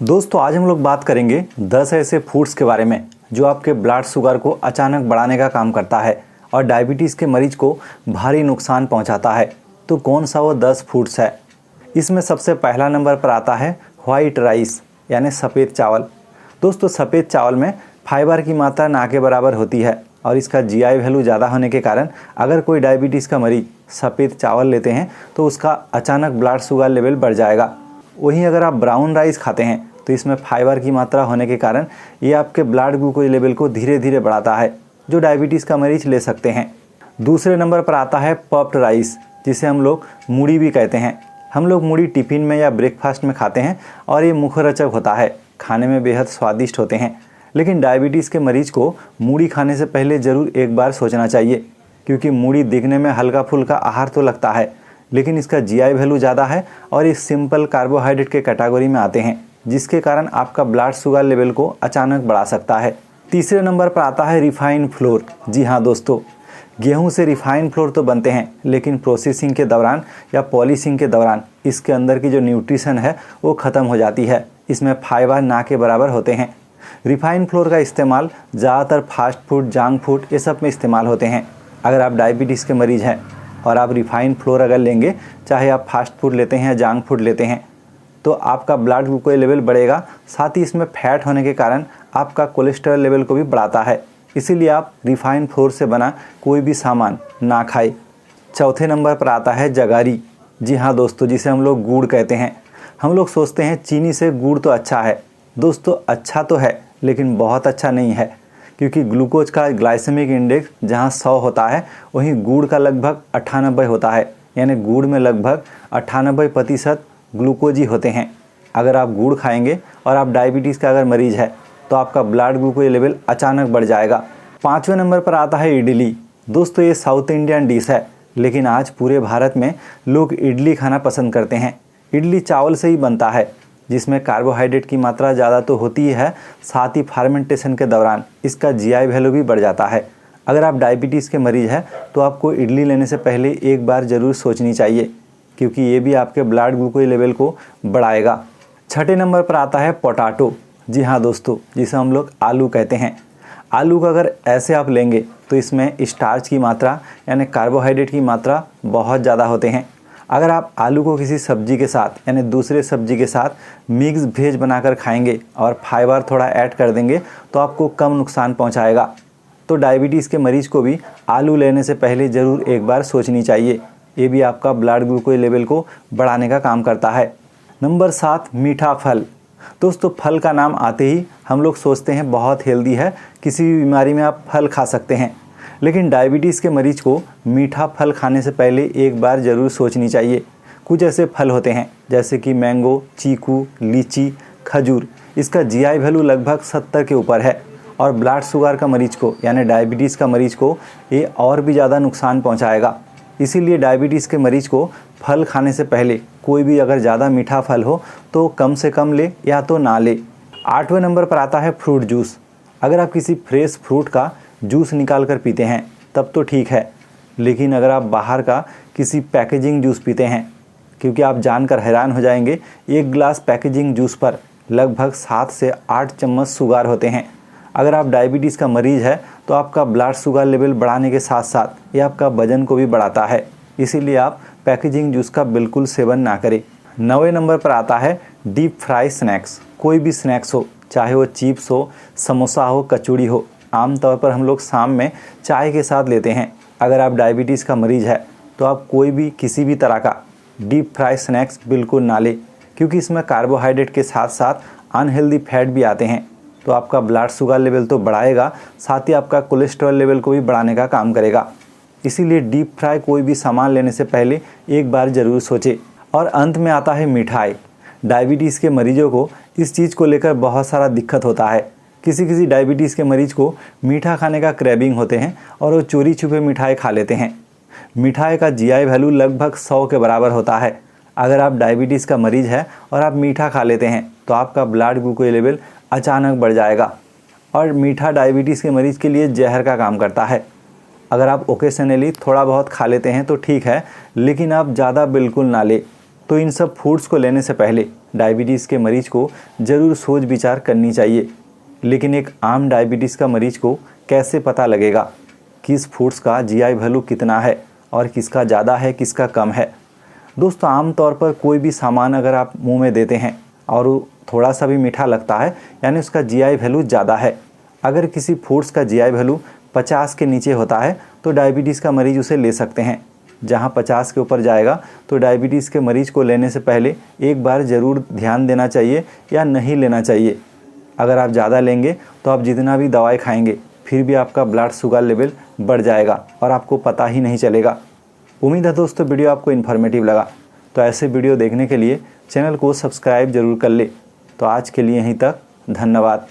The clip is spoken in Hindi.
दोस्तों आज हम लोग बात करेंगे 10 ऐसे फूड्स के बारे में जो आपके ब्लड शुगर को अचानक बढ़ाने का काम करता है और डायबिटीज़ के मरीज को भारी नुकसान पहुंचाता है। तो कौन सा वो 10 फूड्स है? इसमें सबसे पहला नंबर पर आता है वाइट राइस यानी सफ़ेद चावल। दोस्तों सफ़ेद चावल में फाइबर की मात्रा ना के बराबर होती है और इसका जीआई वैल्यू ज़्यादा होने के कारण अगर कोई डायबिटीज़ का मरीज सफ़ेद चावल लेते हैं तो उसका अचानक ब्लड शुगर लेवल बढ़ जाएगा। वहीं अगर आप ब्राउन राइस खाते हैं तो इसमें फाइबर की मात्रा होने के कारण ये आपके ब्लड ग्लूकोज लेवल को धीरे धीरे बढ़ाता है, जो डायबिटीज़ का मरीज ले सकते हैं। दूसरे नंबर पर आता है पफ्ड राइस, जिसे हम लोग मूढ़ी भी कहते हैं। हम लोग मूढ़ी टिफ़िन में या ब्रेकफास्ट में खाते हैं और ये मुखरोचक होता है, खाने में बेहद स्वादिष्ट होते हैं। लेकिन डायबिटीज़ के मरीज को मूढ़ी खाने से पहले ज़रूर एक बार सोचना चाहिए, क्योंकि मूढ़ी दिखने में हल्का फुल्का आहार तो लगता है, लेकिन इसका जीआई वैल्यू ज़्यादा है और ये सिंपल कार्बोहाइड्रेट के कैटेगरी में आते हैं, जिसके कारण आपका ब्लड शुगर लेवल को अचानक बढ़ा सकता है। तीसरे नंबर पर आता है रिफाइंड फ्लोर। जी हाँ दोस्तों, गेहूं से रिफाइंड फ्लोर तो बनते हैं, लेकिन प्रोसेसिंग के दौरान या पॉलिशिंग के दौरान इसके अंदर की जो न्यूट्रिशन है वो ख़त्म हो जाती है। इसमें फाइबर ना के बराबर होते हैं। रिफाइंड फ्लोर का इस्तेमाल ज़्यादातर फास्ट फूड, जंक फूड ये सब में इस्तेमाल होते हैं। अगर आप डायबिटीज़ के मरीज़ हैं और आप रिफाइंड फ्लोर अगर लेंगे, चाहे आप फास्ट फूड लेते हैं या जंक फूड लेते हैं, तो आपका ब्लड ग्लूकोज लेवल बढ़ेगा। साथ ही इसमें फैट होने के कारण आपका कोलेस्ट्रॉल लेवल को भी बढ़ाता है। इसीलिए आप रिफाइंड फ्लोर से बना कोई भी सामान ना खाएं। चौथे नंबर पर आता है जगारी। जी हाँ दोस्तों, जिसे हम लोग गुड़ कहते हैं। हम लोग सोचते हैं चीनी से गुड़ तो अच्छा है। दोस्तों अच्छा तो है, लेकिन बहुत अच्छा नहीं है, क्योंकि ग्लूकोज का ग्लाइसेमिक इंडेक्स जहाँ 100 होता है, वहीं गुड़ का लगभग 98 होता है। यानी गुड़ में लगभग 98% ग्लूकोज ही होते हैं। अगर आप गुड़ खाएंगे और आप डायबिटीज़ का अगर मरीज़ है तो आपका ब्लड ग्लूकोज लेवल अचानक बढ़ जाएगा। पाँचवें नंबर पर आता है इडली। दोस्तों ये साउथ इंडियन डिश है, लेकिन आज पूरे भारत में लोग इडली खाना पसंद करते हैं। इडली चावल से ही बनता है, जिसमें कार्बोहाइड्रेट की मात्रा ज़्यादा तो होती है, साथ ही फर्मेंटेशन के दौरान इसका जीआई वैल्यू भी बढ़ जाता है। अगर आप डायबिटीज़ के मरीज़ हैं तो आपको इडली लेने से पहले एक बार ज़रूर सोचनी चाहिए, क्योंकि ये भी आपके ब्लड ग्लूकोज लेवल को बढ़ाएगा। छठे नंबर पर आता है पोटैटो। जी हाँ दोस्तों, जिसे हम लोग आलू कहते हैं। आलू का अगर ऐसे आप लेंगे तो इसमें स्टार्च की मात्रा यानी कार्बोहाइड्रेट की मात्रा बहुत ज़्यादा होते हैं। अगर आप आलू को किसी सब्जी के साथ यानी दूसरे सब्जी के साथ मिक्स वेज बनाकर खाएंगे और फाइबर थोड़ा ऐड कर देंगे तो आपको कम नुकसान पहुंचाएगा। तो डायबिटीज़ के मरीज़ को भी आलू लेने से पहले ज़रूर एक बार सोचनी चाहिए। ये भी आपका ब्लड ग्लूकोज लेवल को बढ़ाने का काम करता है। नंबर 7 मीठा फल। दोस्तों फल का नाम आते ही हम लोग सोचते हैं बहुत हेल्दी है, किसी भी बीमारी में आप फल खा सकते हैं। लेकिन डायबिटीज़ के मरीज को मीठा फल खाने से पहले एक बार ज़रूर सोचनी चाहिए। कुछ ऐसे फल होते हैं जैसे कि मैंगो, चीकू, लीची, खजूर। इसका जीआई वैल्यू लगभग 70 के ऊपर है और ब्लड शुगर का मरीज को यानी डायबिटीज़ का मरीज को ये और भी ज़्यादा नुकसान पहुँचाएगा। इसीलिए डायबिटीज़ के मरीज को फल खाने से पहले कोई भी अगर ज़्यादा मीठा फल हो तो कम से कम ले या तो ना ले। 8वें नंबर पर आता है फ्रूट जूस। अगर आप किसी फ्रेश फ्रूट का जूस निकाल कर पीते हैं तब तो ठीक है, लेकिन अगर आप बाहर का किसी पैकेजिंग जूस पीते हैं, क्योंकि आप जानकर हैरान हो जाएंगे, एक गिलास पैकेजिंग जूस पर लगभग 7 से 8 चम्मच शुगर होते हैं। अगर आप डायबिटीज़ का मरीज़ है तो आपका ब्लड शुगर लेवल बढ़ाने के साथ साथ ये आपका वजन को भी बढ़ाता है। इसीलिए आप पैकेजिंग जूस का बिल्कुल सेवन ना करें। 9वें नंबर पर आता है डीप फ्राई स्नैक्स। कोई भी स्नैक्स हो, चाहे वो चिप्स हो, समोसा हो, कचौड़ी हो, आमतौर पर हम लोग शाम में चाय के साथ लेते हैं। अगर आप डायबिटीज़ का मरीज़ है तो आप कोई भी किसी भी तरह का डीप फ्राई स्नैक्स बिल्कुल ना लें, क्योंकि इसमें कार्बोहाइड्रेट के साथ साथ अनहेल्दी फैट भी आते हैं। तो आपका ब्लड शुगर लेवल तो बढ़ाएगा, साथ ही आपका कोलेस्ट्रॉल लेवल को भी बढ़ाने का काम करेगा। इसीलिए डीप फ्राई कोई भी सामान लेने से पहले एक बार ज़रूर सोचें। और अंत में आता है मिठाई। डायबिटीज़ के मरीजों को इस चीज़ को लेकर बहुत सारा दिक्कत होता है। किसी डायबिटीज़ के मरीज को मीठा खाने का क्रेविंग होते हैं और वो चोरी छुपे मिठाई खा लेते हैं। मिठाई का जीआई वैल्यू लगभग 100 के बराबर होता है। अगर आप डायबिटीज़ का मरीज़ है और आप मीठा खा लेते हैं तो आपका ब्लड ग्लूकोज लेवल अचानक बढ़ जाएगा और मीठा डायबिटीज़ के मरीज़ के लिए जहर का काम करता है। अगर आप ओकेशनली थोड़ा बहुत खा लेते हैं तो ठीक है, लेकिन आप ज़्यादा बिल्कुल ना लें। तो इन सब फूड्स को लेने से पहले डायबिटीज़ के मरीज को ज़रूर सोच विचार करनी चाहिए। लेकिन एक आम डायबिटीज़ का मरीज को कैसे पता लगेगा किस फूड्स का जीआई वैल्यू कितना है और किसका ज़्यादा है किसका कम है? दोस्तों, आमतौर पर कोई भी सामान अगर आप मुंह में देते हैं और वो थोड़ा सा भी मीठा लगता है, यानी उसका जीआई वैल्यू ज़्यादा है। अगर किसी फूड्स का जीआई वैल्यू 50 के नीचे होता है तो डायबिटीज़ का मरीज उसे ले सकते हैं। जहां 50 के ऊपर जाएगा तो डायबिटीज़ के मरीज को लेने से पहले एक बार ज़रूर ध्यान देना चाहिए या नहीं लेना चाहिए। अगर आप ज़्यादा लेंगे तो आप जितना भी दवाई खाएंगे फिर भी आपका ब्लड शुगर लेवल बढ़ जाएगा और आपको पता ही नहीं चलेगा। उम्मीद है दोस्तों वीडियो आपको इन्फॉर्मेटिव लगा। तो ऐसे वीडियो देखने के लिए चैनल को सब्सक्राइब जरूर कर ले। तो आज के लिए यहीं तक, धन्यवाद।